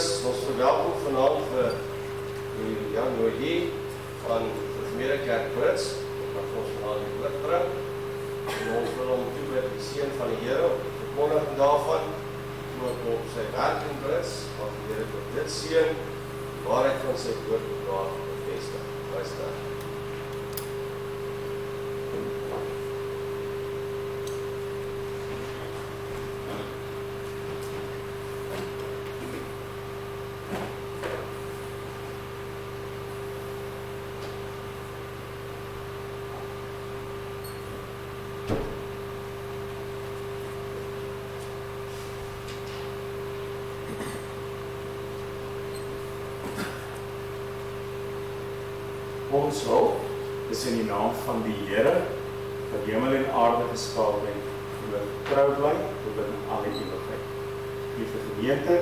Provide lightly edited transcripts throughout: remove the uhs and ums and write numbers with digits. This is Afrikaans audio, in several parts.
Chris, ons verwelkom vanaand vir die Jan Noordie van Gemeente Kerk Brits, wat ons vanaand die woord bring. En ons wil hom toe met die seën van die Here op die verkondiging daarvan, ook op sy werk in Brits, wat die Here tot dit seën, waarheid van sy woord op daar bevestig. Luister. Ons hulp is in die naam van die Here, wat hemel en aarde geskaap het, en wat trou bly tot in alle ewigheid. Liewe gemeente,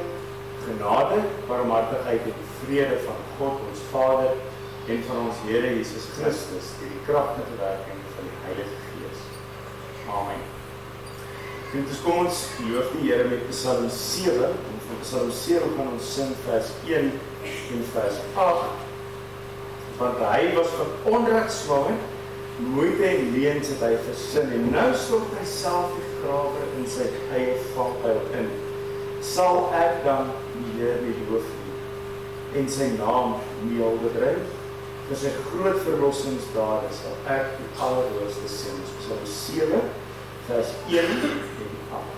genade, barmhartigheid en vrede van God ons Vader en van ons Here Jesus Christus, deur die kragtige werking van die Heilige Gees. Amen. Dus kom ons loof die Here met Psalm 7, en van Psalm 7 gaan ons sing vers 1 en vers 8. Want hy was van onreg swanger, moeite en leens het hy versin, en nou stort hy self die grawe in sy eie valkuil in. Sal ek dan die Here nie loof nie, en sy naam nie al bedryf? Vir sy groot verlossingsdade sal ek die Allerhoogste sing. Psalm 7, vers 1 en 8.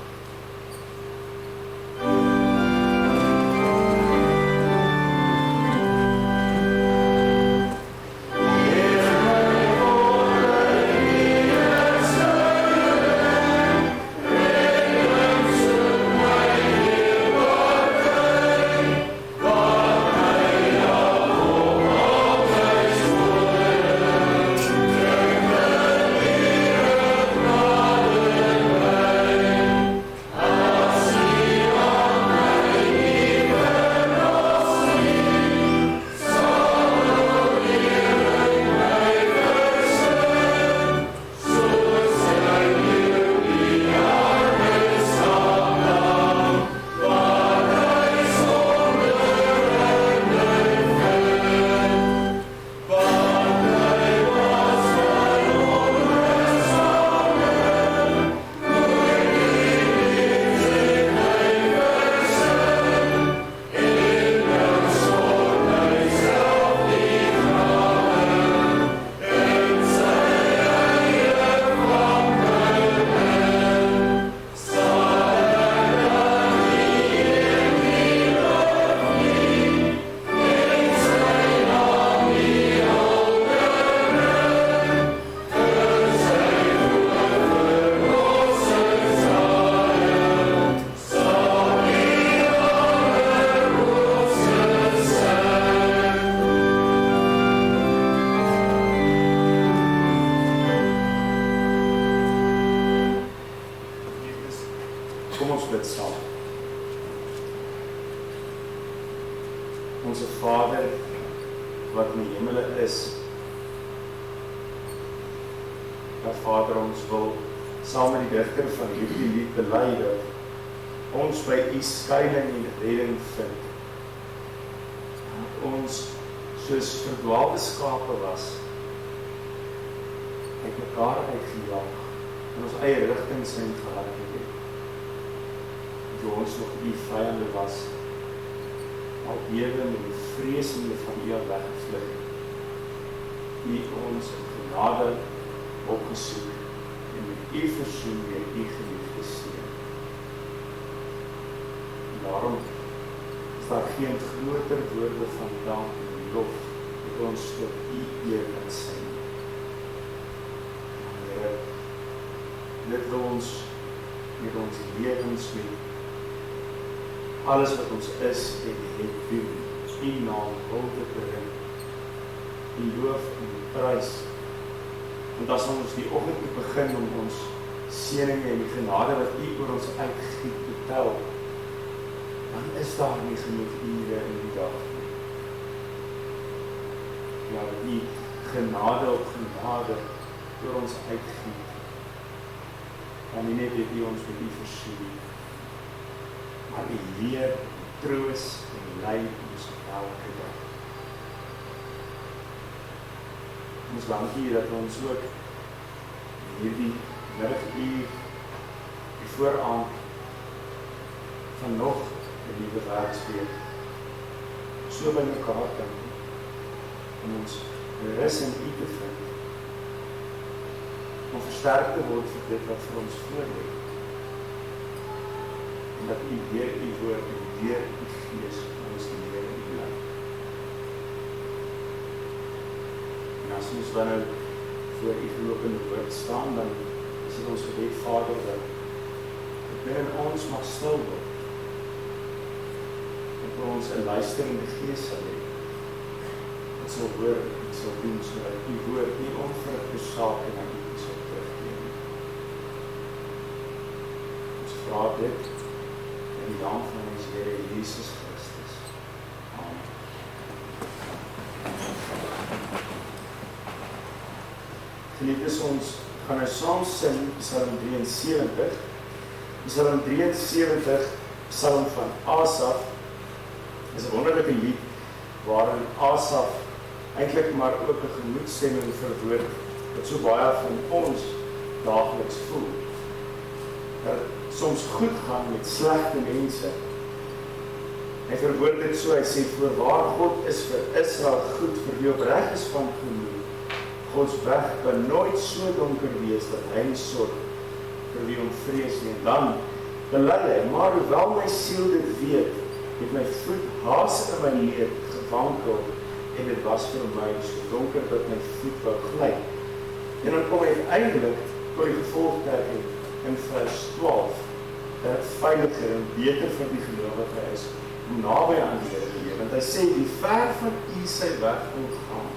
Onze Vader, wat in die hemele is, Vader, ons wil saam met die digter van hierdie lied bely dat ons by U skuiling en redding vind. Dat ons soos verdwaalde skape was, uit mekaar uitgejaag, in ons eie rigtings in gehardloop het. Toe ons nog U vyande was, al ewe met die vreesende van U al weggevlug het. U ons in genade opgesoek en met U versoen deur U geliefde Seun. Daarom is daar geen groter woorde van dank en lof dat ons tot U eer kan sing. Here, dit wil ons met ons lewens met alles wat ons is en het doen, U naam wil te bring, U loof en prys. Want as ons die oggend moet begin om ons seëninge en die genade wat U oor ons uitgiet te tel, dan is daar nie genoeg ure in die dag nie. Ja, die genade op genade oor ons uitgiet, en nie net dit U ons met U versoen, maar U leer troos en lei ons elke dag. Ons dankie dat ons ook hierdie middaguur, die vooraand van nog 'n nuwe werksweek so by mekaar kan om ons rus in U te vind, om versterk te word vir dit wat vir ons voorlê, en dat U deur U woord en deur U Gees ons leer en U lei. En as ons dan nou voor U gelopende woord staan, dan is dit ons gebed, Vader, dat binne ons mag stil word, en vir ons 'n luisterende gees sal hê, wat sal hoor en sal doen, sodat U woord nie onverrigte sake na U sal terugkeer nie. Ons vra dit in die naam van ons Here Jesus Christus. Amen. Geliefdes, ons gaan nou saam sing Psalm 73. Psalm 73, Psalm van Asaf, is 'n wonderlike lied waarin Asaf eintlik maar ook 'n gemoedstemming verwoord wat so baie van ons daagliks voel. Dat het soms goed gaan met slegte mense. Hy verwoord dit so, hy sê, voorwaar God is vir Israel goed, vir wie opreg is van gemoed. Gods weg kan nooit so donker wees dat hy nie sorg vir wie hom vrees nie. En dan bely hy, maar hoewel my siel dit weet, het my voet haas in my leed gewankel, en dit was vir my so donker dat my voet wou gly. En dan kom hy uiteindelik tot die gevolgtrekking in vers 12, dat het veiliger en beter vir die gelowige is om naby aan die Here te leef. Want hy sê, wie ver van U sy weg moet gaan,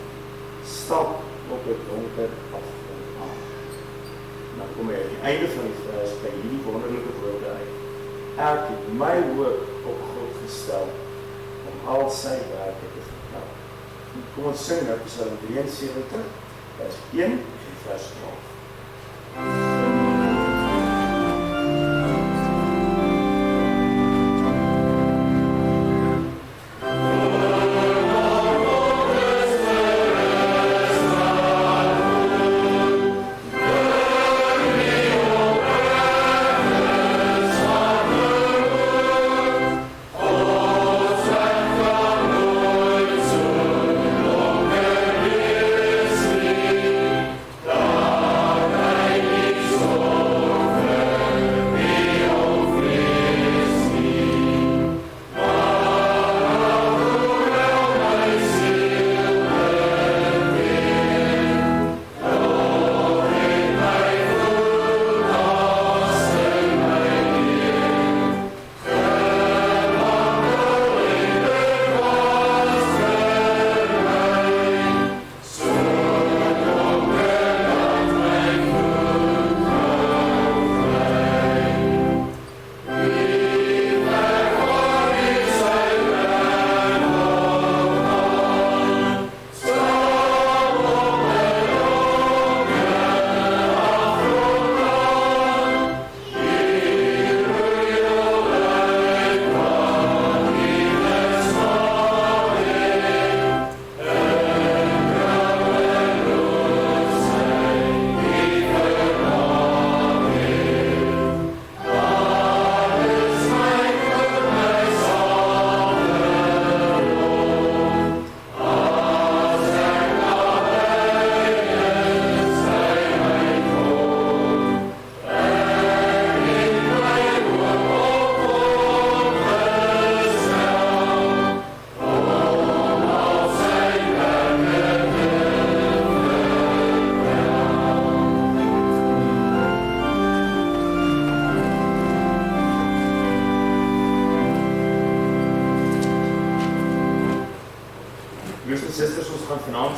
stap op het donker afgrond aan. En dan kom hy aan die einde van die vers by hierdie wonderlike woorde uit. Ek het my hoop op God gestel om al sy werke te vertel. Kom ons sing nou Psalm 73, vers 1 en vers 12.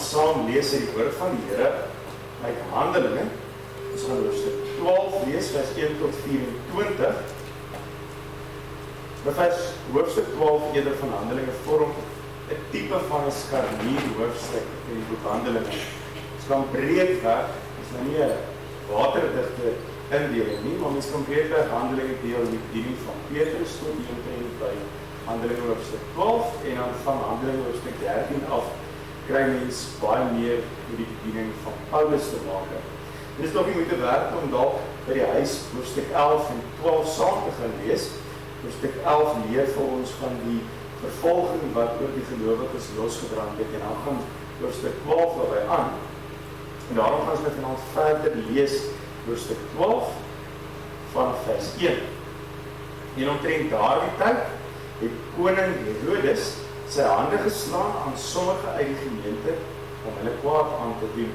Saam lees uit die woord van die Here uit Handelinge. Ons gaan hoofstuk 12 lees, vers 1 tot 24. Maar hoofstuk 12 eerder van Handelinge vorm 'n tipe van 'n skarnier hoofstuk in die boek Handelinge. Ons kan breedweg, is nou nie 'n waterdigte indeling nie, maar ons kan breedweg Handelinge deel met die bediening van Petrus tot die omtrent by Handelinge hoofstuk 12 en dan van Handelinge hoofstuk 13 af kry mens baie meer met die bediening van Paulus te maak. Dit is nog nie moeite werd om dalk by die huis hoofstuk 11 en 12 saam te gaan lees. Hoofstuk 11 leer vir ons van die vervolging wat oor die gelowiges losgebrand het en dan gaan hoofstuk 12 daarby aan. En daarom gaan ons vanaand verder lees hoofstuk 12 vanaf vers 1. En omtrent daardie tyd het koning Herodes sy hande geslaan aan sommige uit die gemeente om hulle kwaad aan te doen.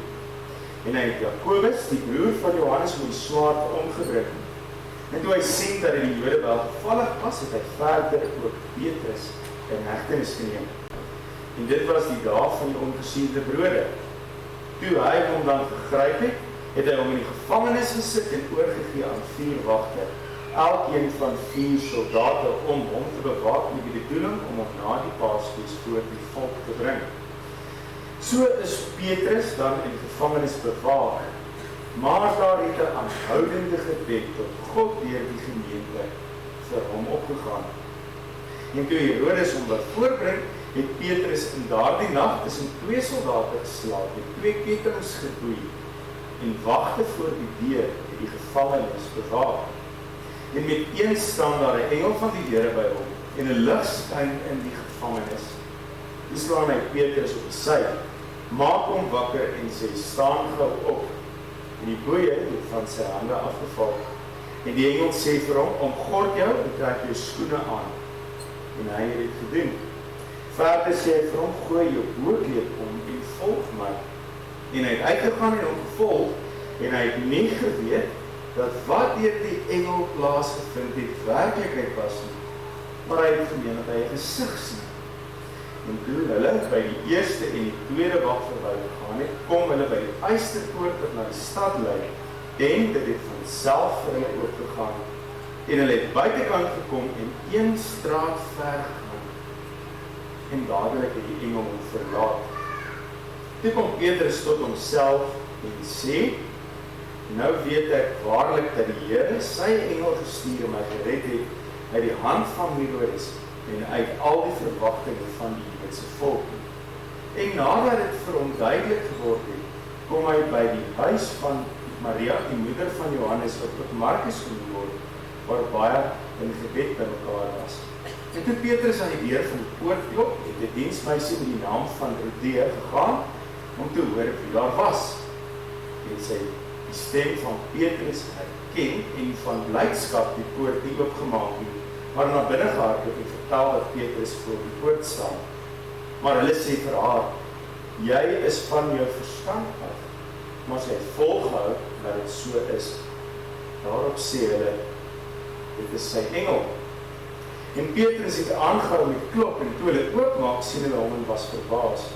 En hy het Jakobus, die broer van Johannes, met die swaard omgebring. En toe hy sien dat die Jode welgevallig was, het hy verder ook Petrus in hegtenis geneem. En dit was die dag van die ongesuurde brode. Toe hy hom dan gegryp het, het hy hom in die gevangenis gesit en oorgegee aan 4 wagte, elkeen van 4 soldate om hom te bewaak met die bedoeling om hom na die Paasfees voor die volk te bring. So is Petrus dan in die gevangenis bewaak, maar daar het 'n aanhoudende gebed tot God deur die gemeente vir hom opgegaan. En toe Herodes hom wat voorbring, het Petrus in daardie nag tussen 2 soldate geslaap, met 2 kettinge geboei en wagte voor die deur en die gevangenis bewaak. En met een staan daar 'n engel van die Here by hom en 'n lig skyn in die gevangenis. Toe slaan hy Petrus op die sy, maak hom wakker en sê, staan gou op. En die boeie het van sy hande afgeval. En die engel sê vir hom, omgord jou en trek jou skoene aan. En hy het dit gedoen. Verder sê hy vir hom, gooi jou boorkleed om en volg my. En hy het uitgegaan en hom gevolg, en hy het nie geweet dat wat deur die engel plaasgevind het werklikheid was nie, maar hy het gemeen dat hy 'n gesig sien. En toe hulle by die eerste en die tweede wag verby gegaan het, kom hulle by die Eysterpoort wat na die stad lei, en dit het van self vir hulle oopgegaan. En hulle het buitekant gekom en 1 straat ver gegaan. En dadelik het die engel hom verlaat. Toe kom Petrus tot homself en sê, nou weet ek waarlik dat die Here sy engel gestuur en my gered het uit die hand van Herodes en uit al die verwagtinge van die Joodse volk. En nadat dit vir hom duidelik geword het, kom hy by die huis van Maria, die moeder van Johannes, wat tot Markus genoem word, waar baie in gebed by mekaar was. En toe Petrus aan die deur van die poort klop, het die diensmeisie met die naam van Rodea gegaan, om te hoor wie daar was. En sy die stem van Petrus herken en van blydskap die poort nie oopgemaak nie, maar na binne gehardloop en vertel dat Petrus voor die poort staan. Maar hulle sê vir haar, jy is van jou verstand af, maar sy volhou dat dit so is. Daarop sê hulle, dit is sy engel. En Petrus het aangehou met klop en toe hulle oopmaak, sien hulle hom en was verbaas.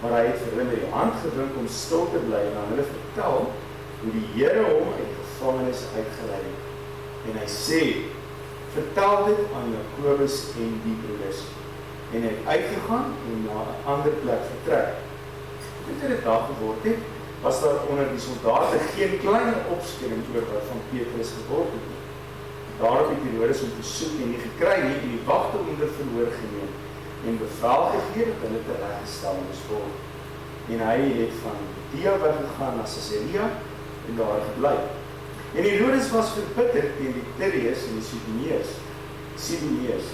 Maar hy het vir hulle met die hand gedruk om stil te bly en aan hulle vertel hoe die Here hom uit die gevangenis uitgelei het. En hy sê, vertel dit aan Jakobus en die broeders. En hy het uitgegaan en na 'n ander plek vertrek. Toe dit dag geword het, was daar onder die soldate geen klein opskudding oor wat van Petrus geword het. Daarop het Herodes hom gesoek en nie gekry nie en die wagte onder verhoor geneem en bevel gegee dat hulle tereggestel moes word. En hy het van Judea weggegaan na Caesarea en daar gebly. En Herodes was verbitter teen die Tyriërs en die Sidoneërs.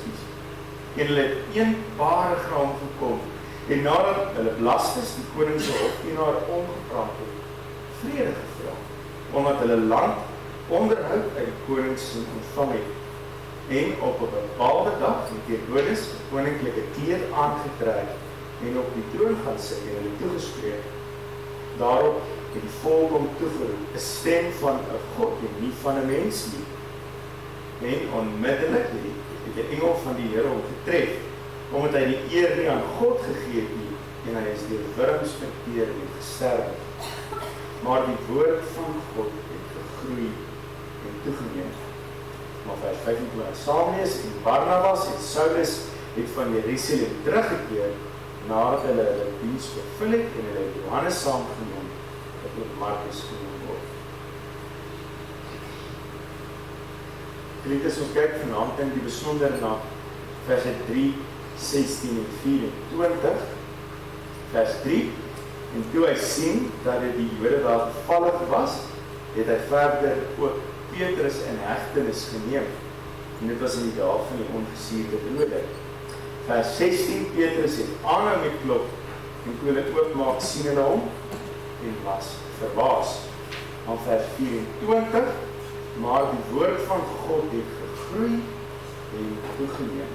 En hulle het 1 paragram gekom en nadat hulle Blastus, die koning se hofdienaar, omgepraat het, vrede gevra, omdat hulle land onderhoud uit die koningse ontvang het. En op 'n bepaalde dag het Herodes 'n koninklike kleed aangetrek en op die troon gaan sit en hulle toegespreek. Daarop het die volk hom toegeroep, 'n stem van 'n God en nie van 'n mens nie. En onmiddellik het die engel van die Here hom getref, omdat hy die eer nie aan God gegee het nie, en hy is deur wurms verteer en gesterf. Maar die woord van God het gegroei en toegeneem. Maar vers 25 Saulus en Barnabas en Saulus het van Jerusalem teruggekeer nadat hulle hulle diens vervul het en hulle Johannes saamgeneem wat ook Markus genoem word. Dit is ons kyk vanaand in die besonder na verse 3, 16 en 24, vers 3, en toe hy sien dat dit die Jode daar gevallig was, het hy verder ook Petrus in hegtenis geneem, en dit was in die dag van die ongesuurde broode. Vers 16, Petrus het aanhou met klop, en toe hulle oopmaak sien hulle hom, en was verbaas. Dan vers 24, maar die woord van God het gegroei en toegeneem.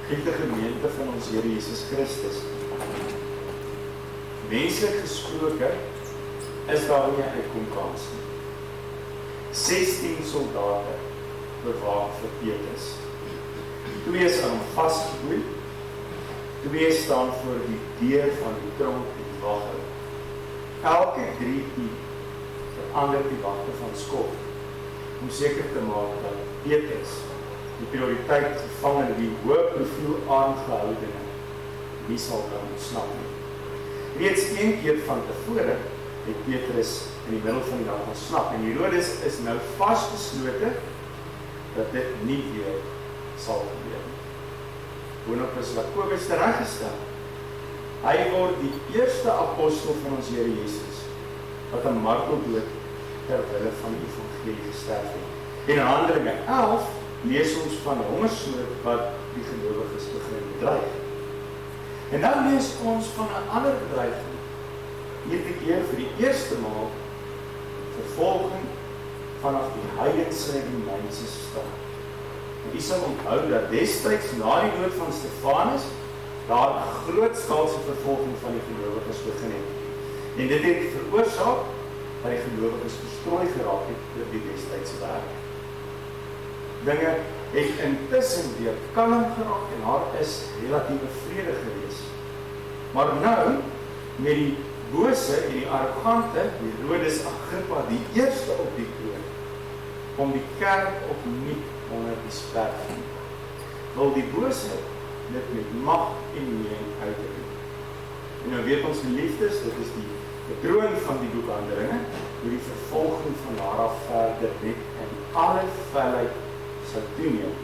Geliefde gemeente van ons Here Jesus Christus, menslik gesproke is daar nie 'n uitkomkans nie. 16 soldate bewaak vir Petrus. 2 is aan hom vasgeboei, 2 staan voor die deur van die tronk en wag hou. Elke 3 uur verander die wagte van skop, om seker te maak dat Petrus die prioriteit gevangene die hoë profiel aangehoudene nie sal kan ontsnap nie. Reeds een keer van tevore het Petrus in die middel van die dag ontsnap en Herodes is nou vasbeslote dat dit nie weer sal gebeur nie. Boonop is Jakobus tereggestel. Hy word die eerste apostel van ons Here Jesus wat 'n marteldood ter wille van die evangelie gesterf het. En in Handelinge 11 lees ons van 'n hongersnood wat die gelowiges begin bedreig. En nou lees ons van 'n ander bedreiging. Hierdie keer vir die eerste maal vervolging vanaf die heidense Romeinse staat. En u sal onthou dat destyds na die dood van Stefanus daar 'n grootskaalse vervolging van die gelowiges begin het. En dit het veroorsaak dat die gelowiges verstrooi geraak het oor die destydse wêreld. Dinge het intussen weer kalm geraak en daar is relatieve vrede gewees. Maar nou, met die bose en die arrogante, Herodes Agrippa die eerste op die troon, om die kerk opnuut onder die sperk. Wil die bose dit met mag en mening uitdruk. En nou weet ons geliefdes, dit is die patroon van die boek Handelinge, hoe die vervolging van daaraf verder net in alle felheid sal toeneem.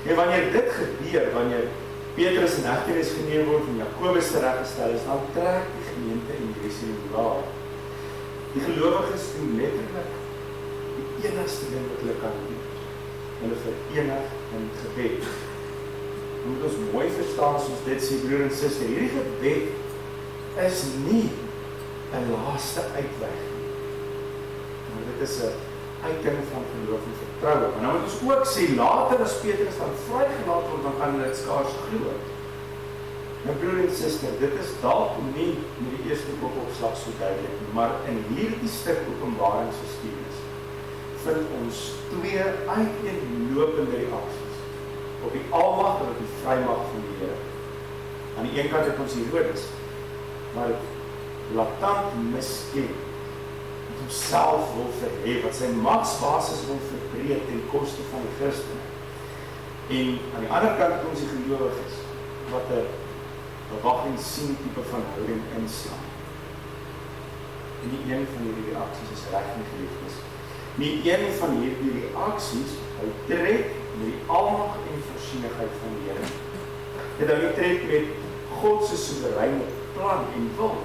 En wanneer dit gebeur, wanneer Petrus in hegtenis geneem word en Jakobus tereggestel is, dan trek die gemeente in Jerusalem laag. Die gelowiges doen letterlik die enigste ding wat hulle kan doen. Hulle verenig in gebed. Moet ons mooi verstaan as ons dit sê, broer en suster, hierdie gebed is nie 'n laaste uitweg nie. Maar dit is 'n uiting van geloof en vertroue. Maar nou moet ons ook sê, later as Petrus dan vrygelaat word, dan kan hulle dit skaars glo. Nou broer en suster, dit is dalk nie met die eerste boekopslag so duidelik, maar in hierdie stuk Openbaringsgeskiedenis vind ons 2 uiteenlopende reaksies op die almag en op die vrymag van die Here. Aan die een kant het ons Herodes, maar het blaatant misken, wat homself wil verhef, wat sy magsbasis wil verbreek ten koste van die Christene. En aan die ander kant het ons die gelowiges, wat 'n wag en sien tipe van houding inslaan. En nie een van hierdie reaksies is reg nie, geliefdes. Nie een van hierdie reaksies hou tred met die almag en voorsienigheid van die Here. Dit hou nie tred met God se soewereine plan en wil.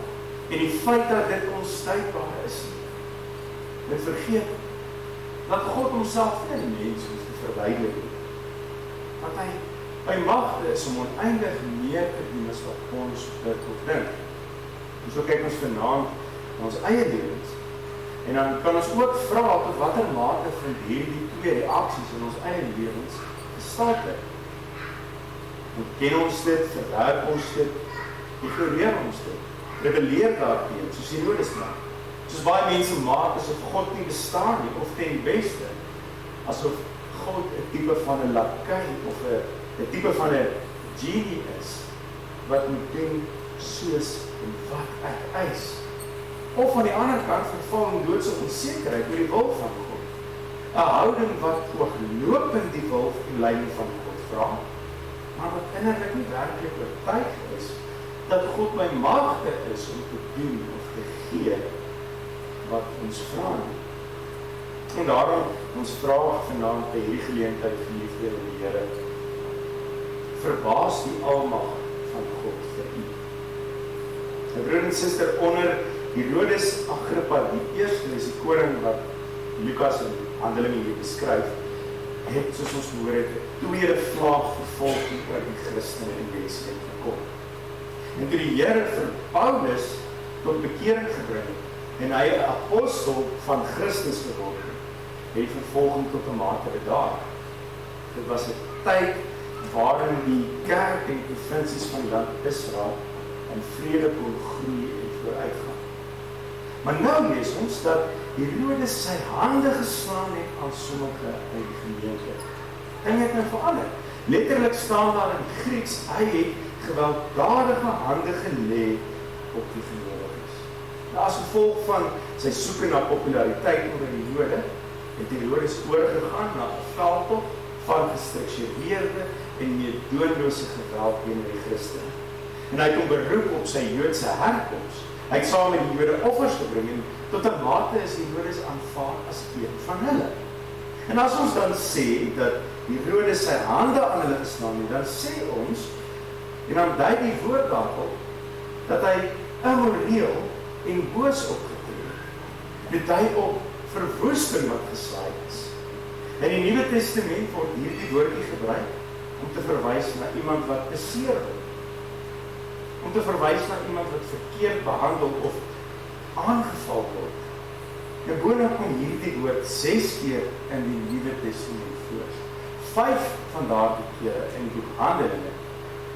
En die feit dat dit onstuitbaar is. Dit vergeet dat God homself nie in mens hoef te verwyder nie. Dat hy by magte is om oneindig meer te doen as wat ons dit of dink. En so kyk ons vanaand na ons eie lewens. En dan kan ons ook vra tot watter mate van hierdie 2 reaksies in ons eie lewens gestaat het. Ken ons dit, verwerp ons dit, ignoreer ons dit, rebelleer daarteen, soos Herodes maak. Soos baie mense maak asof God nie bestaan nie, of ten beste, asof God 'n tipe van 'n lakei of 'n tipe van 'n genie is, wat moet doen soos en wat ek eis. Of aan die ander kant verval in doodse onsekerheid oor die wil van God. 'n Houding wat ooglopend die wil en leiding van God vra, maar wat innerlik nie werklik oortuig is dat God by magte is om te doen of te gee wat ons vra. En daarom ons vraag vanaand by hierdie geleentheid, geliefde in die Here, verbaas die almag van God vir u. My broer en suster, onder Herodes Agrippa die eerste, is die koning wat Lukas in Handelinge hier beskryf, het, soos ons gehoor het, 'n tweede vlaag vervolging oor die Christene in Jerusalem gekom. En toe die Here vir Paulus tot bekering gebring en hy 'n apostel van Christus geword het, het die vervolging tot 'n mate bedaar. Dit was 'n tyd waarin die kerk en provinsies van die land Israel in vrede kon groei en vooruitgaan. Maar nou lees ons dat Herodes sy hande geslaan het aan sommige in die gemeente. Dinge het nou verander. Letterlik staan daar in Grieks, hy het gewelddadige hande gelê op die gelowiges. Nou, as gevolg van sy soeke na populariteit onder die Jode, het Herodes oorgegaan na 'n veldtog van gestruktureerde en meedogenlose geweld teenoor die Christene. En hy het hom beroep op sy Joodse herkoms. Hy het saam met die Jode offers gebring en tot 'n mate is Herodes aanvaar as een van hulle. En as ons dan sê dat Herodes sy hande aan hulle geslaan het, dan sê ons, en dan dui die woord daarop, dat hy immoreel en boos opgetree het. Dit dui op verwoesting wat gesaai is. In die Nuwe Testament word hierdie woordjie gebruik om te verwys na iemand wat beseer word. Om te verwys na iemand wat verkeerd behandel of aangeval word. En boonop kom hierdie woord 6 keer in die Nuwe Testament voor. 5 van daardie kere in die boek Handelinge.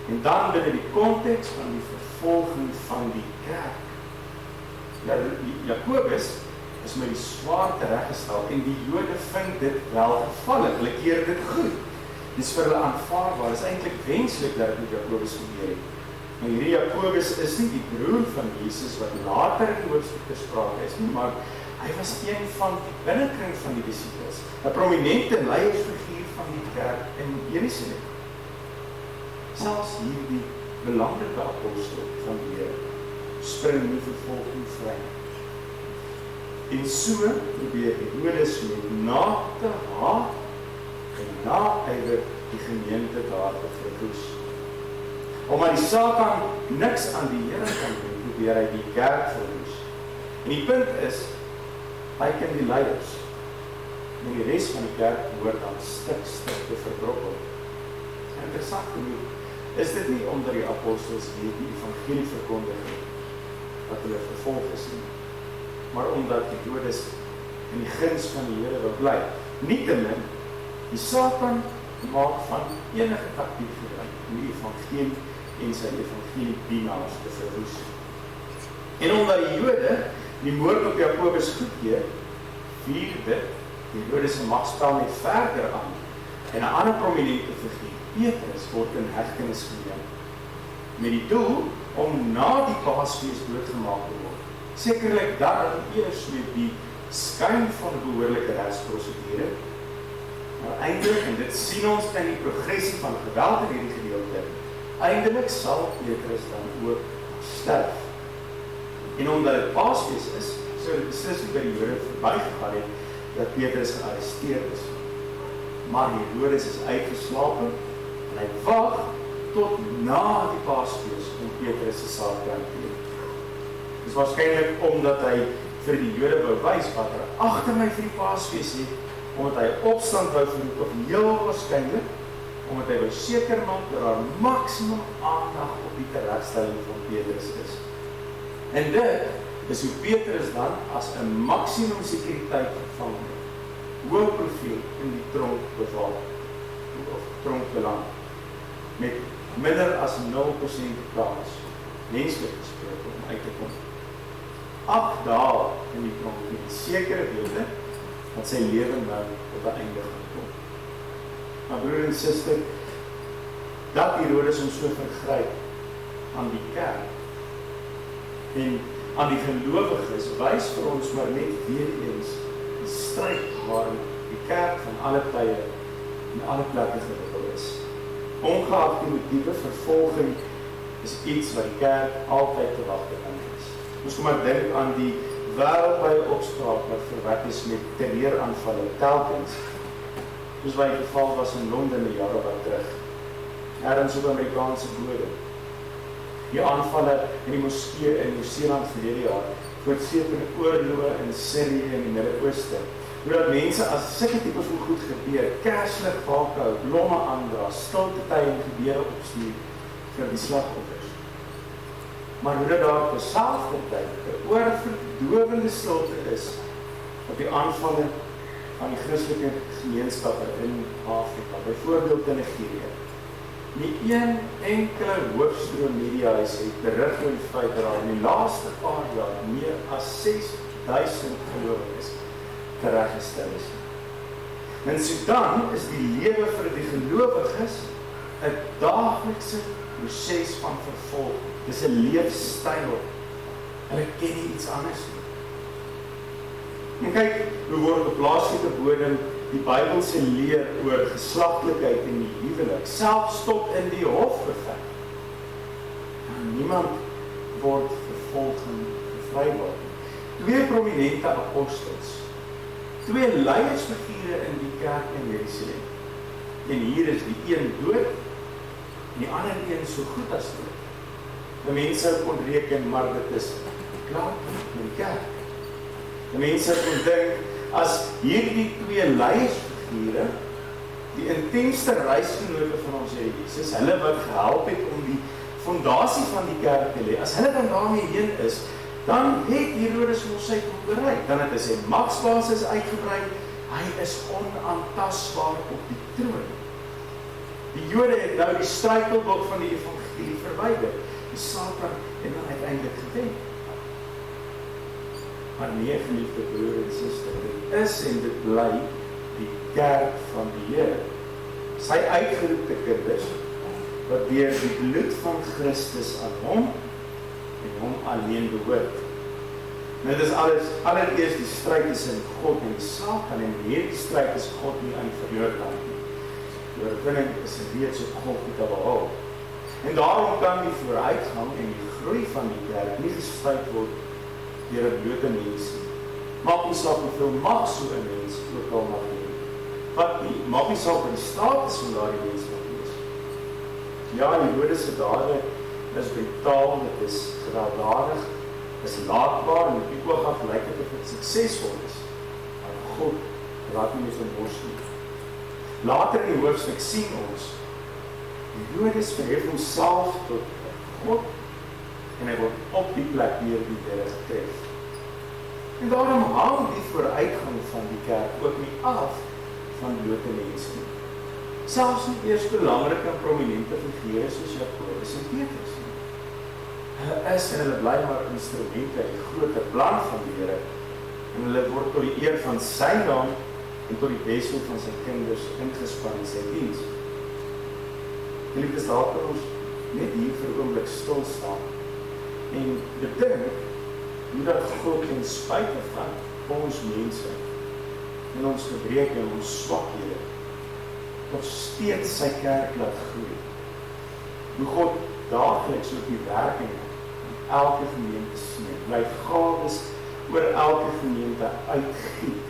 En dan binne die konteks van die vervolging van die kerk. Ja, Jakobus is met die swaard tereggestel en die Jode vind dit welgevallig. Hulle keer dit goed. Dit is vir hulle aanvaarbaar. Dit is eintlik wenslik dat dit met Jakobus gebeur het. En hierdie Jakobus is nie die broer van Jesus wat later in die hoofstuk ter sprake is nie, maar hy was een van die binnekring van die disippels, 'n prominente leiersfiguur van die kerk in Jerusalem. Selfs hierdie belangrike apostel van die Here spring nie vervolging vry. En so probeer Herodes met naakte haat en naaiwer die gemeente daar te verwoes. Omdat die Satan niks aan die Here kan doen, probeer hy die kerk verwoes. En die punt is, hy ken die leiers. En die res van die kerk behoort dan stuk te verbrokkeld. Interessant genoeg, is dit nie omdat die apostels die evangelie verkondig het, dat hulle vervolg is nie, maar omdat die Jodes in die guns van die Here wil bly. Nietemin, die Satan maak van enige taktiek gebruik om die evangelie en sy evangelie-dienaars te verwoes. En omdat die Jode die moord op Jakobus goedkeur, vier dit die Jode se magspel net verder aan en 'n ander prominente figuur, Petrus, word in hegtenis geneem met die doel om na die Paasfees doodgemaak te word. Sekerlik dan eers met die skyn van 'n behoorlike regsprosedure. Maar eintlik, en dit sien ons in die progressie van geweld in hierdie gedeelte, eindelik sal Petrus dan ook sterf. En omdat dit Paasfees is, sou dit beslis nie by die Jode verbygegaan het dat Petrus gearresteer is. Maar Herodes is uitgeslapen en hy wag tot na die Paasfees om Petrus se saak te hanteer. Dis waarskynlik omdat hy vir die Jode bewys wat er agter my vir die Paasfees het, omdat hy opstand wou verroep, of heel waarskynlik omdat hy wil seker maak dat daar maksimum aandag op die teregstelling van Petrus is. En dit is hoe Petrus dan as 'n maksimum sekuriteit gevangene, hoë profiel in die tronk bewaar, of tronk beland, met minder as 0% kans, menslik gesproke, om uit te kom. 8 dae in die tronk, met sekere wete, dat sy lewe nou op 'n einde gaan kom. Maar broer en suster, dat Herodes ons so vergryp aan die kerk en aan die gelowiges, wys vir ons maar net weer eens die stryd waarin die kerk van alle tye en alle plekke gewikkeld is. Ongeag die motiewe, vervolging is iets wat die kerk altyd te wagte kan is. Ons kom maar dink aan die wêreldwye opspraak wat verwek is met terreuraanvalle telkens. Soos wat die geval was in Londen 'n jaar wat terug. Ergens op Amerikaanse bodem. Die aanvalle in die moskee in Nieu-Seeland verlede jaar, voortsetende oorloë in Sirië en die Midde-Ooste. Hoe dat mense as sulke tipe van goed gebeur, kerslig wake hou, blomme aandra, stilte tye en gebede opstuur vir die slagoffers. Maar hoe dat daar terselfdertyd 'n oorverdowende stilte is op die aanvalle van die Christelike gemeenskappe in Afrika, byvoorbeeld in Nigerië. Nie een enkele hoofstroom mediahuis het berig oor die feit dat daar in die laaste paar jaar meer as 6.000 gelowiges tereggestel is. In Sudan is die lewe vir die gelowiges 'n daaglikse proses van vervolging. Dis 'n leefstyl. Hulle ken nie iets anders nie. En kyk, hoe word op plaaslike bodem die Bybelse leer oor geslagtelikheid en die huwelik, selfs tot in die hof geveg. Niemand word vervolg en gevrywaar nie. 2 prominente apostels, 2 leiersfigure in die kerk in Jerusalem. En hier is die een dood, en die ander een so goed as dood. Die mense kon reken, maar dit is klaar in die kerk. Die mense kon dink, as hierdie 2 leiersfigure, die intenste reisgenote van ons Here Jesus, hulle wat gehelp het om die fondasie van die kerk te lê, as hulle dan daarmee heen is, dan het Herodes mos sy doel bereik. Dan het hy sy magsbasis uitgebrei, hy is onaantastbaar op die troon. Die Jode het nou die struikelblok van die evangelie verwyder. Die Satan het dan uiteindelik gewen. Maar nee, geliefde broer en suster, dit is en dit bly die kerk van die Here. Sy uitgeroepte kinders, wat deur die bloed van Christus aan hom en hom alleen behoort. Nou dit is allereerst die stryd tussen God en die Satan, en hierdie stryd is God nie aan die verloor kant nie. Die oorwinning is reeds op Golgotha behaal. En daarom kan die vooruitgang en die groei van die kerk nie gestuit word deur 'n blote mens nie. Maak nie saak hoeveel mag so 'n mens ook al mag hê. Wat nie, maak nie saak wat die status van daardie mens mag wees. Ja, die Joodse dade is brutaal, dit is gewelddadig, is laakbaar, en op die oog af lyk dit of dit suksesvol is. Maar God laat nie met hom bors nie. Later in die hoofstuk sien ons, die Jodes verhef homself tot God, en hy word op die plek deur die Here getref. En daarom hang die vooruitgang van die kerk ook nie af van blote mense nie. Selfs nie eers belangrike en prominente figure soos Jakobus en Petrus nie. Hulle is en hulle bly maar instrumente in die grote plan van die Here, en hulle word tot die eer van sy naam en tot die beswil van sy kinders ingespan in sy diens. Geliefdes, daar kan ons net hier vir 'n oomblik stil staan en bedink hoe dat God ten spyte van ons mense en ons gebreke en ons swakhede nog steeds sy kerk laat groei. Hoe God daagliks op die werking in elke gemeente sien, bly gawes oor elke gemeente uitgiet.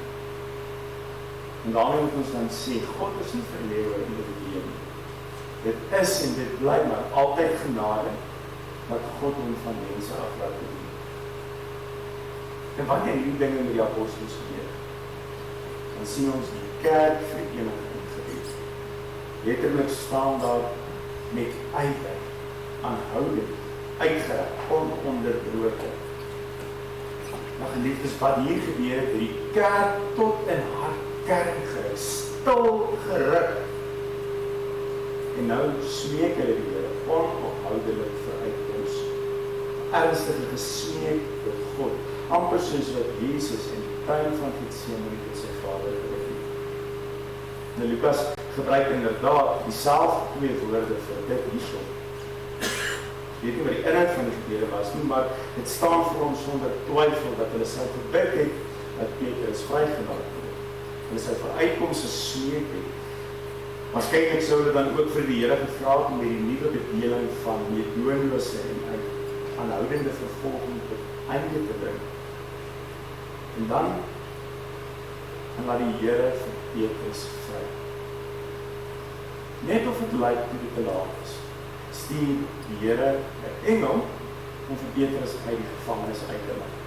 En daarom moet ons dan sê, God is nie verlewe in die individue. Dit is en dit bly maar altyd genade wat God hom van mense af laat doen. En wanneer hierdie dinge met die apostels gebeur, dan sien ons die kerk verenig en gered. Letterlik staan daar met ywer, aanhoudend, uitgereg, ononderbroken. Maar geliefdes, wat hier gebeur het, die kerk tot in haar kern geruk, stil geruk. En nou smeek hulle die Here onophoudelijk vir uitkoms. Ernstige gesmeek tot God, amper soos wat Jesus in die tuin van Getsemane met sy Vader gebid het. Nou Lukas gebruik inderdaad dieselfde 2 woorde vir dit hierso. Weet nie wat die inhoud van die gebede was nie, maar dit staan vir ons sonder twyfel dat hulle sou gebid het dat Petrus vrygelaat word. Hulle sou vir uitkoms gesmeek het. Waarskynlik sou hulle dan ook vir die Here gevra het om met die nuwe bedeling van meedonelose en aanhoudende vervolging tot einde te bring. En dan laat die Here vir Petrus vry. Net of dit lyk toe dit te laat is, stuur die Here 'n engel om vir Petrus uit die gevangenis uit te laat.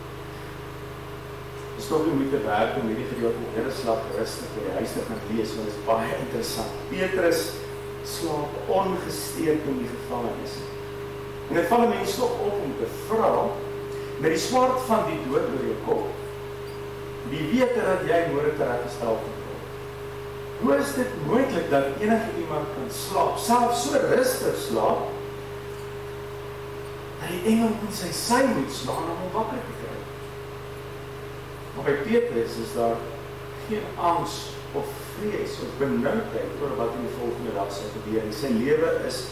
Dit is toch nie moeite werd om hierdie gedeelte middelslag rustig by die huis te gaan lees, want dit is baie interessant. Petrus slaap ongesteerd in die gevangenis. En dit val 'n mens toch op om te vra, met die swaard van die dood oor jou kop, wie weet dat jy môre tereggestel kan word? Hoe is dit moontlik dat enige iemand kan slaap, selfs so rustig slaap, dat die engel moet sy sy moet slaan om hom wakker te kry? Maar by Petrus is daar geen angs of vrees of benoudheid oor wat in die volgende dag sal gebeur. Sy lewe is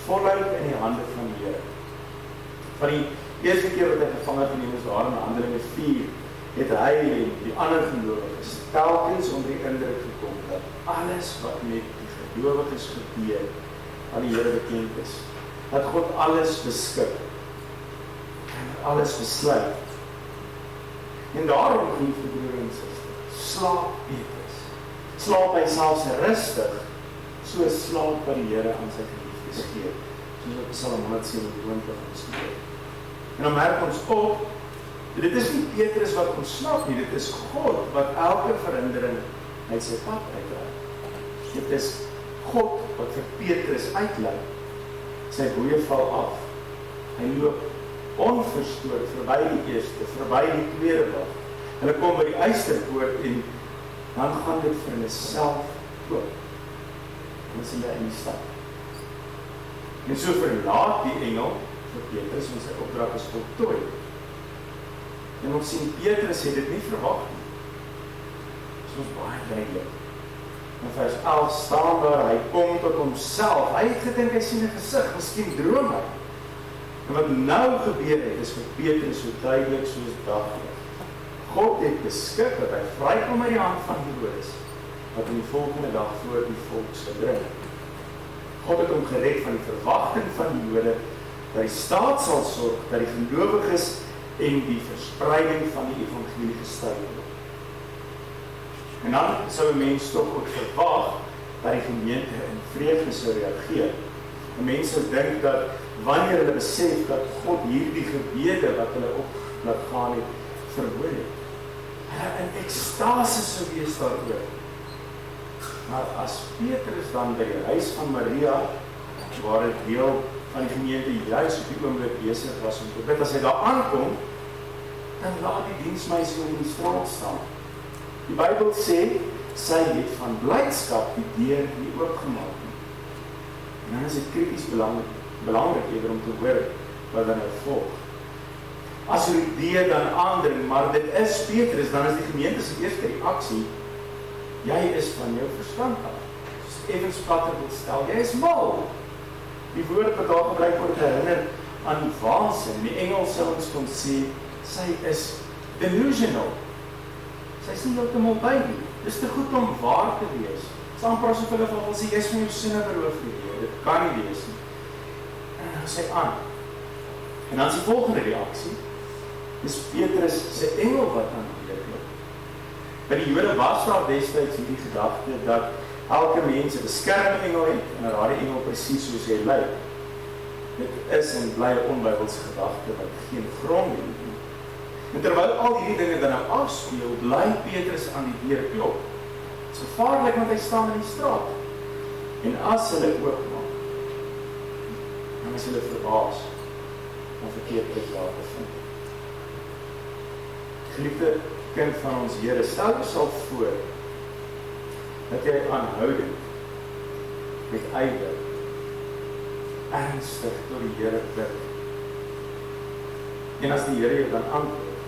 voluit in die hande van die Here. Van die eerste keer wat hy gevangen geneem is daar in Handelinge 4, het hy en die ander gelowiges telkens onder die indruk gekom dat alles wat met die gelowiges gebeur aan die Here bekend is. Dat God alles beskik en alles besluit. En daarom, geliefde broer en suster, slaap Petrus. Slaap hy selfs rustig, so slaap wat die Here aan sy geliefdes gee, soos op Psalm 127 ons leer. En dan merk ons op, dit is nie Petrus wat ontsnap nie, dit is God wat elke verhindering uit sy pad uitlaat. Dit is God wat vir Petrus uitlaat. Sy boeie val af. Hy loop onverstoord verby die eerste, verby die tweede wag. Hulle kom by die Eysterpoort en dan gaan dit vir hulle self oop. En is hulle in die stad. En so verlaat die engel vir Petrus en sy opdrag is voltooi. En ons sien Petrus het dit nie verwag nie. Dit is ons baie duidelik. In vers 11 staan daar, hy kom tot homself. Hy het gedink, hy sien 'n gesig, miskien droom hy. En wat nou gebeur het, is vir Petrus so duidelik soos daglig. God het beskik dat hy vrykom uit die hand van Herodes, wat in die volgende dag voor die volk sal bring. God het hom gered van die verwagting van die Jode, dat die staat sal sorg, dat die gelowiges en die verspreiding van die evangelie gestuig word. En dan sou 'n mens toch ook verwag dat die gemeente in vreugde sou reageer. 'n Mens sou dink dat wanneer hulle besef dat God hierdie gebede wat hulle op laat gaan het, verhoor het, hulle in ekstase sou wees daaroor. Maar as Petrus dan by die huis van Maria, waar het deel van die gemeente juis op die oomblik besig was om te bid, as hy daar aankom, dan laat die diensmeisie om die straat staan. Die Bybel sê, sy het van blydskap die deur nie oopgemaak nie. En dan is dit krities belangrik ewer om te hoor wat dan nou volg. As die idee dan aandring, maar dit is Petrus, dan is die gemeente se eerste reaksie, jy is van jou verstand af. Soos Evans Platter wil stel, jy is mal. Die woord wat daar gebruik word herinner aan waansin. Die Engels sou ons kon sê, sy is delusional. Sy is nie heeltemal by nie. Dis te goed om waar te wees. Dis amper asof hulle wil sê, jy is van jou sinne beroof nie. Dit kan nie wees nie. En dan sê aan. En dan is die volgende reaksie, dis Petrus sy engel wat aan die deur klop. By die Jode was daar destyds hierdie gedagte dat elke mens 'n beskermengel het en dat daardie engel presies soos hy lyk. Dit is en bly 'n onbybelse gedagte wat geen grond het nie. En terwyl al hierdie dinge dan nou afspeel, bly Petrus aan die deur klop. Dit is gevaarlik want hy staan in die straat. En as hulle oopmaak, dan is hulle verbaas om verkeerd uit daar te vind. Geliefde kind van ons Here, stel jouself voor dat jy aanhoudend met ywer ernstig tot die Here bid. En as die Here jou dan antwoord,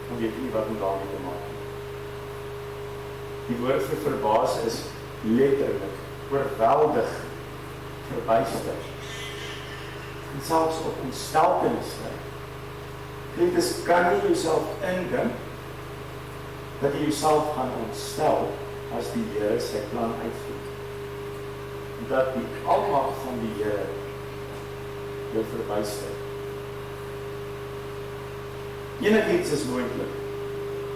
dan weet jy nie wat om daarmee te maak. Die woord vir verbaas is letterlik, oorweldig, verbuister. En selfs op ontsteltenis kry. Dit kan nie jouself indink dat jy jouself gaan ontstel as die Here sy plan uitvoer. Dat die almag van die Here jou verbuister. Enigiets is moontlik,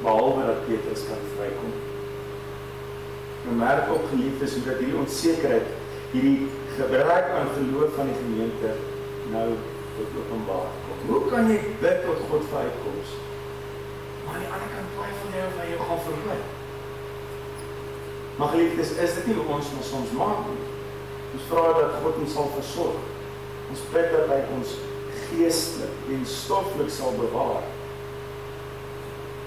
behalwe dat Petrus kan vrykom. Nou merk op geliefdes hoe dat hierdie onsekerheid, hierdie gebrek aan geloof van die gemeente nou tot openbaar kom. Hoe kan jy bid tot God vir uitkoms? Maar aan die ander kant twyfel jy of hy jou gaan verhoor. Maar geliefdes, is dit nie hoe ons soms maak nie. Ons vra dat God ons sal versorg. Ons bid dat hy ons geestelik en stoflik sal bewaar.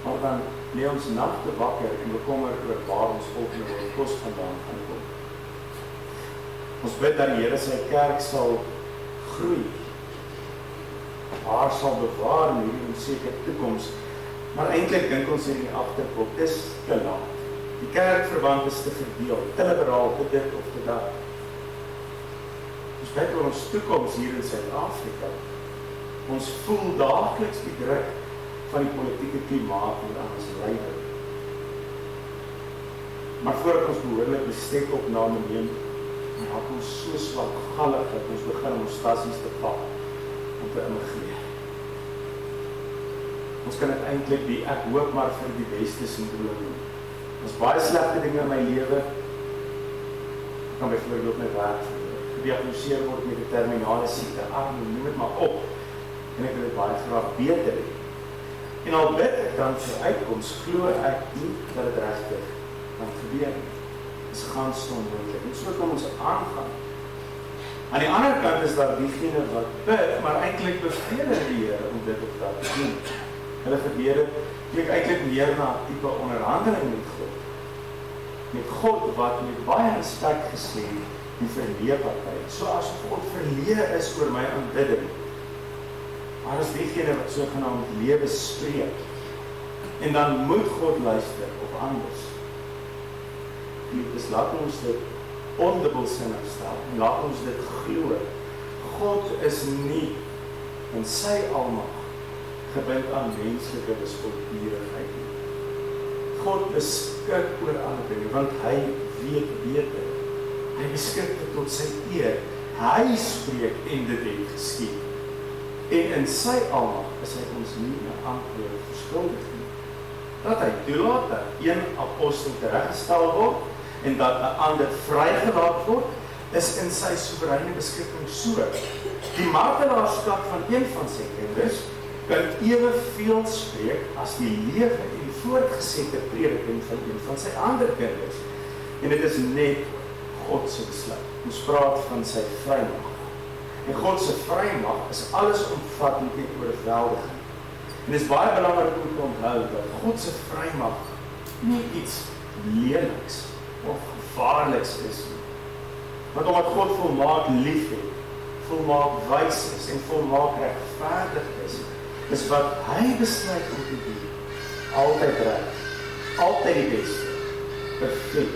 Maar dan lê ons nagte wakker en bekommer oor waar ons volgende kos vandaan gaan kom. Ons bid dat die Here sy kerk sal groei. Haar sal bewaar in hierdie onsekere toekoms. Maar eintlik dink ons in die agterkop, dis te laat. Die kerkverband is te verdeel, te liberaal, te dit of te dat. Ons bid oor ons toekoms hier in Suid-Afrika. Ons voel daagliks die druk van die politieke klimaat hier aan ons lywe. Maar voordat ons behoorlik bestek opname neem, raak ons so swakgallig dat ons begin om ons stasies te pak om te immigreer. Ons kan dit eintlik die ek hoop maar vir die beste sindroom doen. Ons baie slegte dinge in my lewe, ek kan byvoorbeeld met werk gediagnoseer word met 'n terminale siekte, noem dit maar op, en ek wil dit baie graag beter hê. En al bid ek dan vir uitkoms, glo ek nie dat dit regtig kan gebeur nie. Dit is gans onmoontlik. En so kan ons aangaan. Aan die ander kant is daar diegene wat bid, maar eintlik beveel die Here om dit of dat te doen. Hulle gebede kyk eintlik meer na 'n tipe onderhandeling met God. Met God wat met baie respek gesê die verleefdheid. So as God verleë is oor my aanbidding, maar as diegene wat sogenaamd lewe spreek, en dan moet God luister of anders. Dus laat ons dit ondubbelsinnig stel, en laat ons dit glo. God is nie in sy almag gebind aan menslike wispelturigheid nie. God beskik oor alle dinge, want hy weet beter. Hy beskik dit tot sy eer. Hy spreek en dit het geskied. En in sy almag is hy ons nie 'n antwoord verskuldig nie. Dat hy toelaat dat een apostel tereggestel word en dat 'n ander vrygelaat word, is in sy soewereine beskikking so. Die martelaarskap van een van sy kinders kan eweveel spreek as die lewe en voortgesette prediking van een van sy ander kinders. En dit is net God se besluit. Ons praat van sy vrymag. En God se vrymag is allesomvattend en oorweldigend. En dit is baie belangrik om te onthou dat God se vrymag nie iets leliks of gevaarliks is nie. Want omdat God volmaak lief het, volmaak wys is en volmaak regverdig is wat hy besluit om te doen. Altyd reg, altyd die beste, perfek,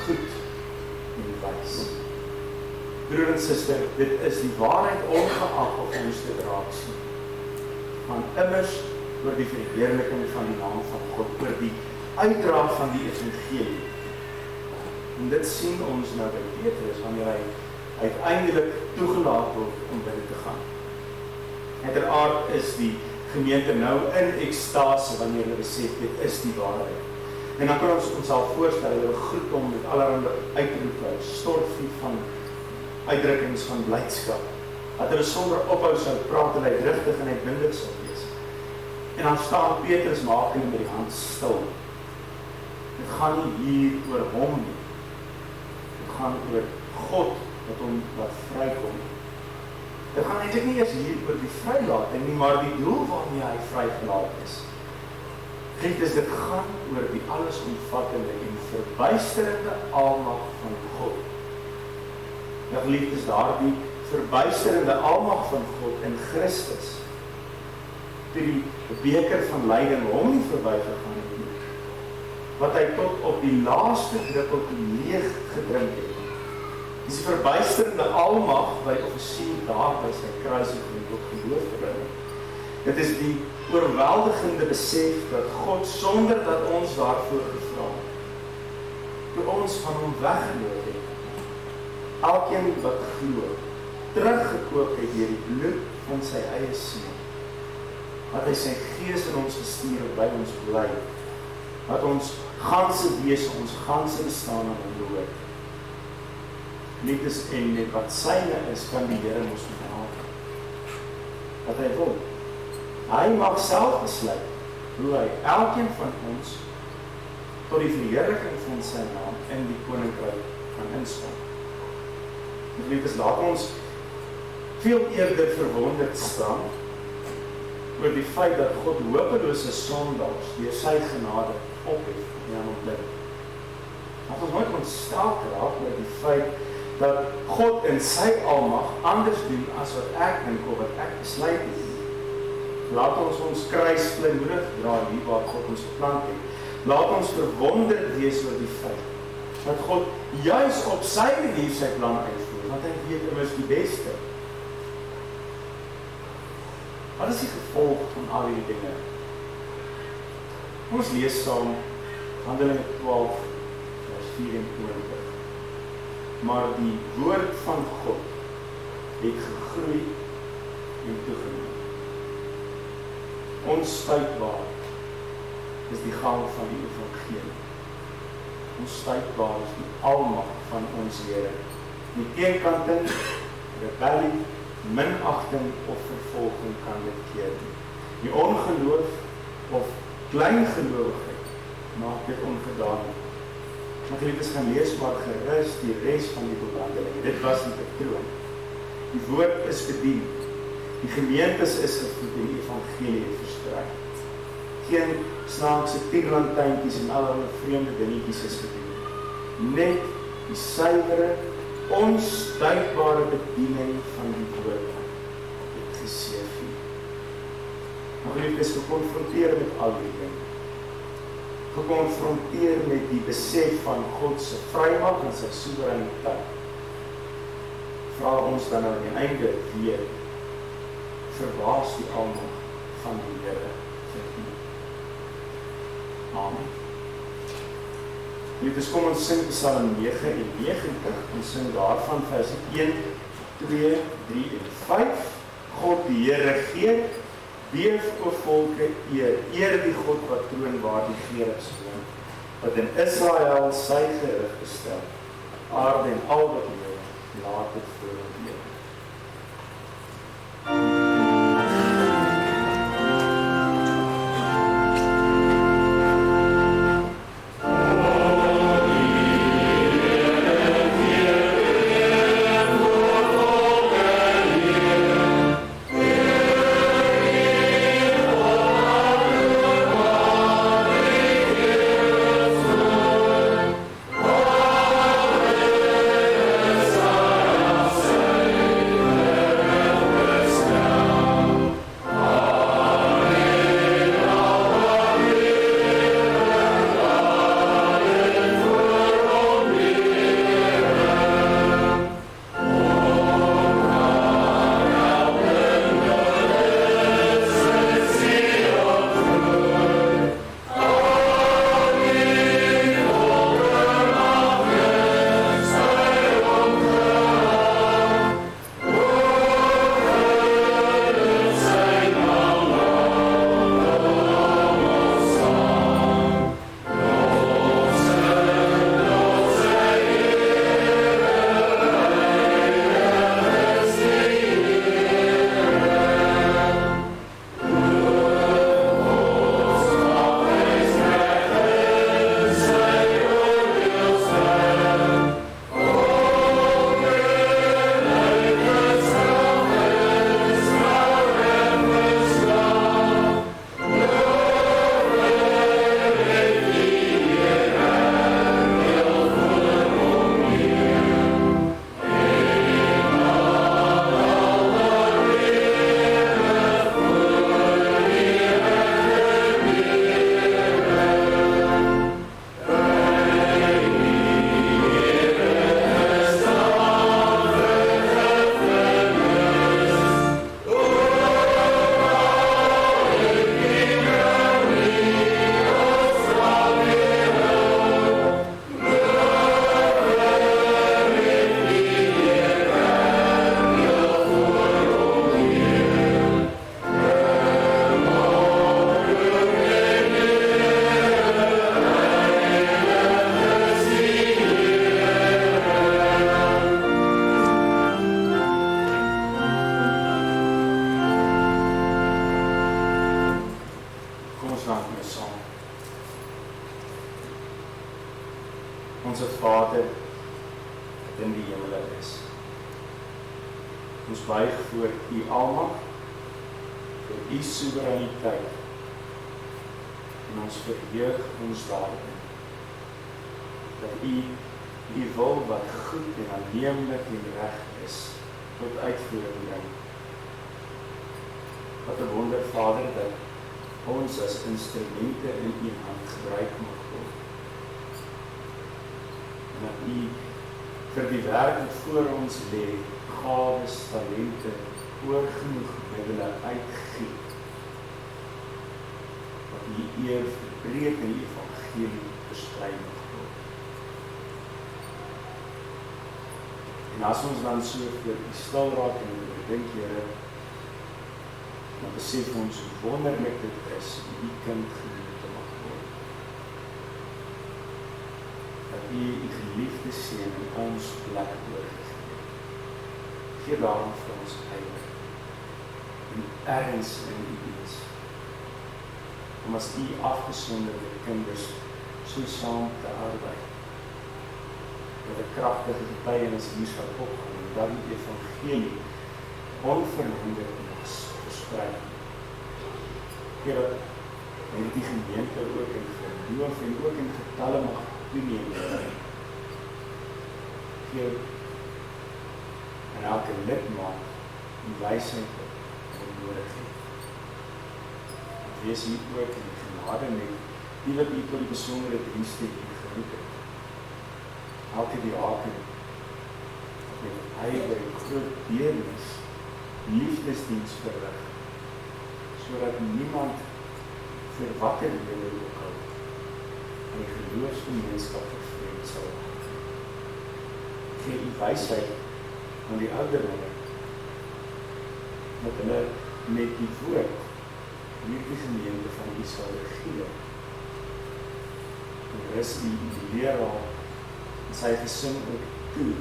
goed en wys. Broer en suster, dit is die waarheid ongeag of ons dit raak sien. Van immers oor die verheerliking van die naam van God, oor die uitdra van die evangelie. En dit sien ons nou by Petrus, wanneer hy uiteindelik toegelaat word om binne te gaan. Uiteraard is die gemeente nou in ekstase wanneer hulle besef dit is die waarheid. En dan kan ons onsself voorstel, hulle groet hom met allerhande uitroepe, stortvloed van uitdrukkings van blydskap. Dat hulle sonder ophou sou praat en hy driftig en uitbundig sou wees. En dan staan Petrus makende met die hand stil. Dit gaan nie hier oor hom nie. Dit gaan oor God wat hom laat vrykom. Dit gaan eintlik nie eers hier oor die vrylating nie, maar die doel waarmee hy vrygelaat is. Geliefdes, dit gaan oor die allesomvattende en verbuisterende almag van God. Ja, geliefdes, daardie verbuisterende almag van God in Christus, toe die beker van lyding hom nie verby gegaan het nie, wat hy tot op die laaste druppel leeg gedrink het. Dis die verbuisterende almag by die offisier daar by sy kruisiging tot geloof gebring het. Dit is die oorweldigende besef dat God sonder dat ons daarvoor gevra het, toe ons van hom weggeloop het, elkeen wat glo, teruggekoop het deur die bloed van sy eie seun. dat hy sy gees in ons gestuur het, by ons bly, dat ons ganse wese, ons ganse bestaan aan hom behoort. Liefdes en net wat syne is, kan die Here ons behaal. Wat hy wil. Hy mag self besluit, hoe hy elkeen van ons, tot die verheerliking van sy naam, in die koninkryk kan instaan. Liefdes, laat ons veel eerder verwonderd staan, oor die feit dat God hopelose sondaars, deur sy genade ophef, en aan ontblik. Laat ons nooit ontstel raak oor die feit, dat God in sy almag anders doen as wat ek dink of wat ek besluit het. Laat ons kruis vrymoedig dra hier waar God ons geplant het. Laat ons verwonderd wees oor die feit dat God juis op sy manier sy plan uitvoer, want hy weet immers die beste. Wat is die gevolg van al die dinge? Ons lees saam Handelinge 12 vers 24. Maar die woord van God het gegroei en toegeneem. Onstuitbaar is die gang van die evangelie. Onstuitbaar is die almag van ons Here. Die teenkanting, rebellie, minagting of vervolging kan dit keer nie. Die ongeloof of kleingeloofigheid maak dit ongedaan. Want dit is gaan lees maar gerus die res van die Handelinge. Dit was die patroon. Die woord is bedien. Die gemeentes is gevoed en die evangelie het versprei. Geen snaakse tierlantijntjies en allerlei vreemde dingetjies is gedien. Net die suiwere, onstuitbare bediening van die woord het geseëvier. Maar lief is geconfronteer met al die dinge. Geconfronteer met die besef van God se vrymag en sy soewereiniteit. Vra ons dan aan die einde weer, verbaas die almag van die Here vir u. Amen. Liefdes, kom ons sing Psalm 99 en sing daarvan vers 1, 2, 3 en 5. God die Here regeer, weef o volke eer die God wat troon waar die Gerubs woon, wat in Israel sy gerig gestel, aarde en al wat lewe, laat dit voor hom lewe. Say met my saam. Onse Vader, wat in die hemel is. Ons buig voor U almag, vir U soewereiniteit, en ons verheug ons daarin, dat U wil wat goed en aanneemlik en reg is, tot uitvoering bring. Wat 'n wonder, Vader, dat ons as instrumente in U hand gebruik mag word. En dat U vir die werk wat voor ons lê, gawes, talente, oorgenoeg middele uitgiet. Dat U eer verbreek in die evangelie versprei mag word. En as ons dan so vir U stil raak en oordink, Here, dan besef ons hoe wonderlik dit is om U kind genoem te mag word. Dat U U geliefde seun in ons plek oorgegee het. Gee daarom vir ons heilig en erns in U diens. Om as U afgesonderde kinders so saam te arbeid. Met 'n kragtige getuienis hier sal opgaan en dan die evangelie onverhinderd mag versprei. Heer, dat hierdie gemeente ook in geloof en ook in getalle mag toeneem. Heer, en elke lidmaat die wysheid wat nodig het. Wees hier ook in genade met die wat U tot die besondere dienste hier geroep het. Elke diaken met ywer en groot deernis liefdesdiens verrig, sodat niemand vir watter rede ook al in die geloofsgemeenskap vervreemd sal word. Gee U wysheid aan die ouderlinge, dat hulle met die woord hierdie gemeente van U sal regeer. En rus die leraar en sy gesin ook toe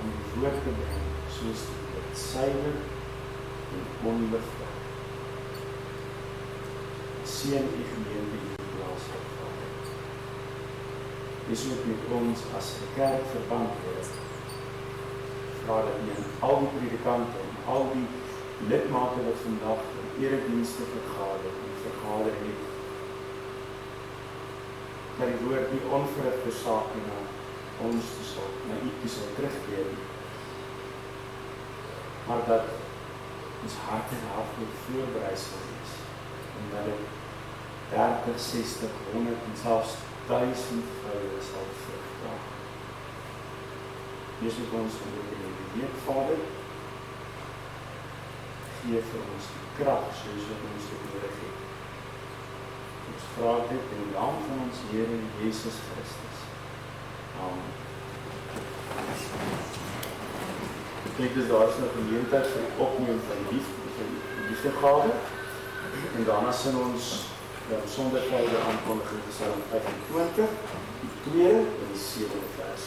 om die woord te bring soos die woord suiwer en onbevlek. Seën U gemeente in die plaas van Vader. Wees ook met ons as 'n kerk verband, Here. Vra dat U aan al die predikante en al die lidmate wat vandag in eredienste vergader het, dat die woord nie onverrigte sake na ons na U toe sal terugkeer, maar dat ons harte daarvoor voorberei sal wees, en dat dit 30, 60, 100 en selfs 1000-voude sal vrug dra. Wees met ons in die week, Vader. Gee vir ons die krag soos wat ons dit nodig het. Ons vra dit in die naam van ons Here Jesus Christus. Amen. Ek dink dis daar is 'n geleentheid vir die opneem van die liefdegave. En daarna sing ons sonder verder aankondiging Psalm 25, die 2de en die 7de vers.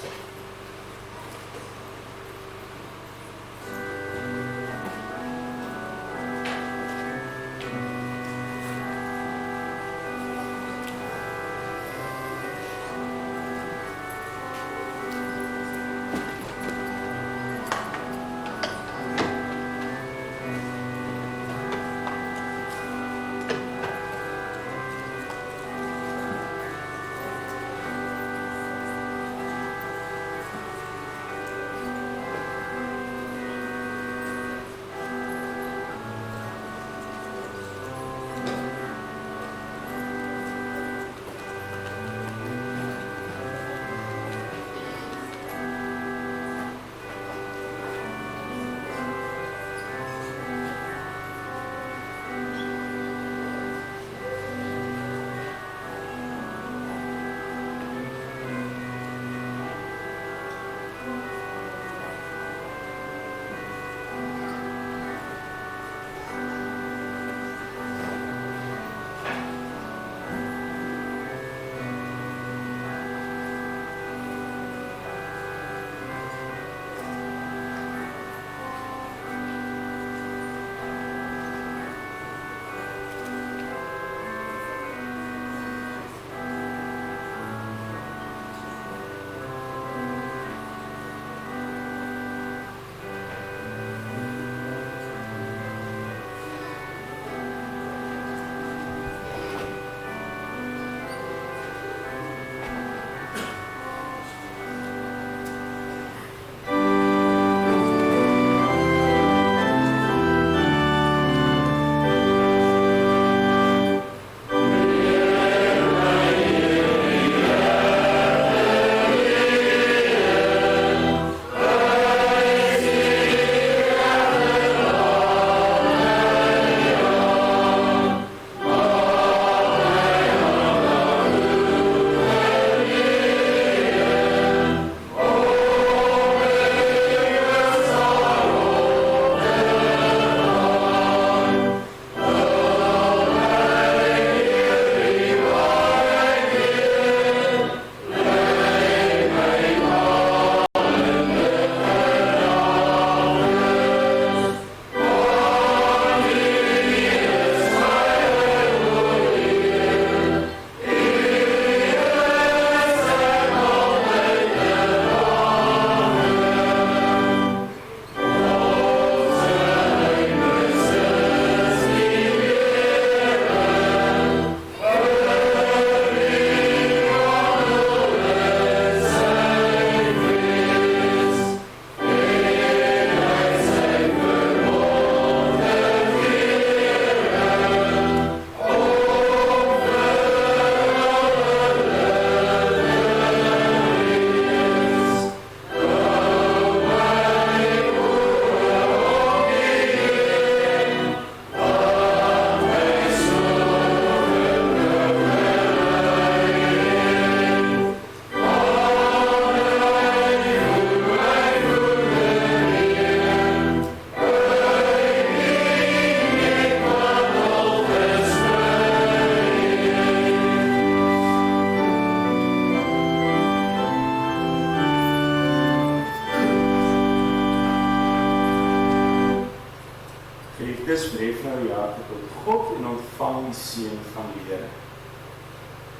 Seun van die Here.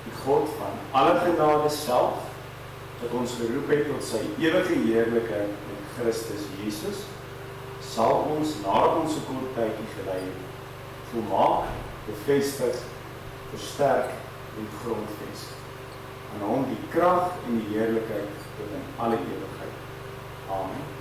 Die God van alle genade self, wat ons geroep het tot sy ewige heerlikheid in Christus Jesus, sal ons nadat ons 'n kort tydjie gelei het, volmaak, bevestig, versterk en grondves. Aan hom die krag en die heerlikheid tot in alle ewigheid. Amen.